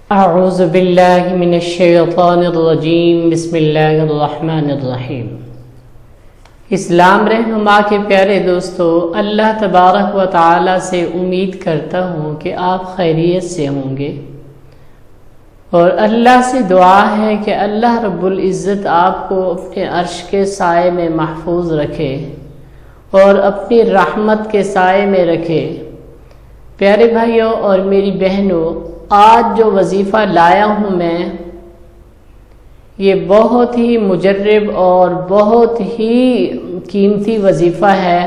اعوذ باللہ من الشیطان الرجیم بسم اللہ الرحمن الرحیم۔ اسلام رہنما کے پیارے دوستو، اللہ تبارک و تعالی سے امید کرتا ہوں کہ آپ خیریت سے ہوں گے، اور اللہ سے دعا ہے کہ اللہ رب العزت آپ کو اپنے عرش کے سائے میں محفوظ رکھے اور اپنی رحمت کے سائے میں رکھے۔ پیارے بھائیوں اور میری بہنوں، آج جو وظیفہ لایا ہوں میں، یہ بہت ہی مجرب اور بہت ہی قیمتی وظیفہ ہے۔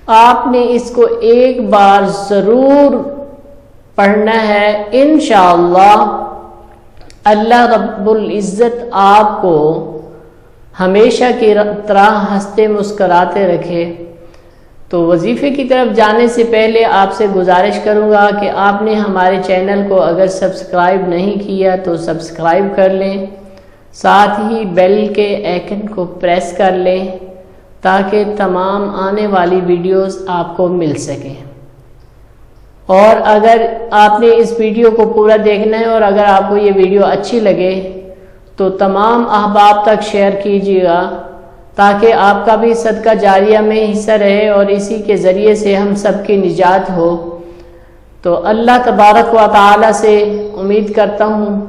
آپ نے اس کو ایک بار ضرور پڑھنا ہے۔ انشاءاللہ اللہ رب العزت آپ کو ہمیشہ کی طرح ہنستے مسکراتے رکھے۔ تو وظیفے کی طرف جانے سے پہلے آپ سے گزارش کروں گا کہ آپ نے ہمارے چینل کو اگر سبسکرائب نہیں کیا تو سبسکرائب کر لیں، ساتھ ہی بیل کے آئکن کو پریس کر لیں تاکہ تمام آنے والی ویڈیوز آپ کو مل سکیں۔ اور اگر آپ نے اس ویڈیو کو پورا دیکھنا ہے اور اگر آپ کو یہ ویڈیو اچھی لگے تو تمام احباب تک شیئر کیجیے گا تاکہ آپ کا بھی صدقہ جاریہ میں حصہ رہے اور اسی کے ذریعے سے ہم سب کی نجات ہو۔ تو اللہ تبارک و تعالی سے امید کرتا ہوں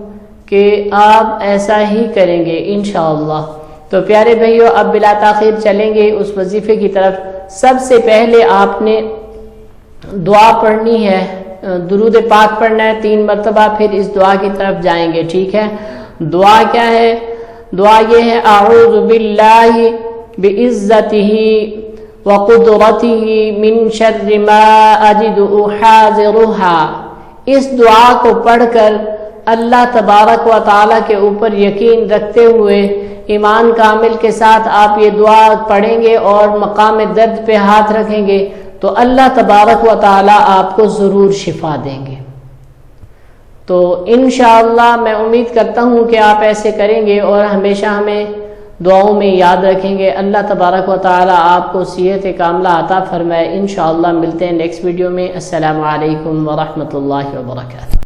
کہ آپ ایسا ہی کریں گے انشاءاللہ۔ تو پیارے بھائیو، اب بلا تاخیر چلیں گے اس وظیفے کی طرف۔ سب سے پہلے آپ نے دعا پڑھنی ہے، درود پاک پڑھنا ہے 3 مرتبہ، پھر اس دعا کی طرف جائیں گے، ٹھیک ہے؟ دعا کیا ہے؟ دعا یہ ہے: اعوذ باللہ بعزتہ وقدرتہ من شر ما اجد احاذرھا۔ اس دعا کو پڑھ کر اللہ تبارک و تعالی کے اوپر یقین رکھتے ہوئے ایمان کامل کے ساتھ آپ یہ دعا پڑھیں گے اور مقام درد پہ ہاتھ رکھیں گے تو اللہ تبارک و تعالی آپ کو ضرور شفا دیں گے۔ تو انشاءاللہ میں امید کرتا ہوں کہ آپ ایسے کریں گے اور ہمیشہ ہمیں دعاؤں میں یاد رکھیں گے۔ اللہ تبارک و تعالی آپ کو صحت کاملہ عطا فرمائے۔ انشاءاللہ ملتے ہیں نیکسٹ ویڈیو میں۔ السلام علیکم ورحمۃ اللہ وبرکاتہ۔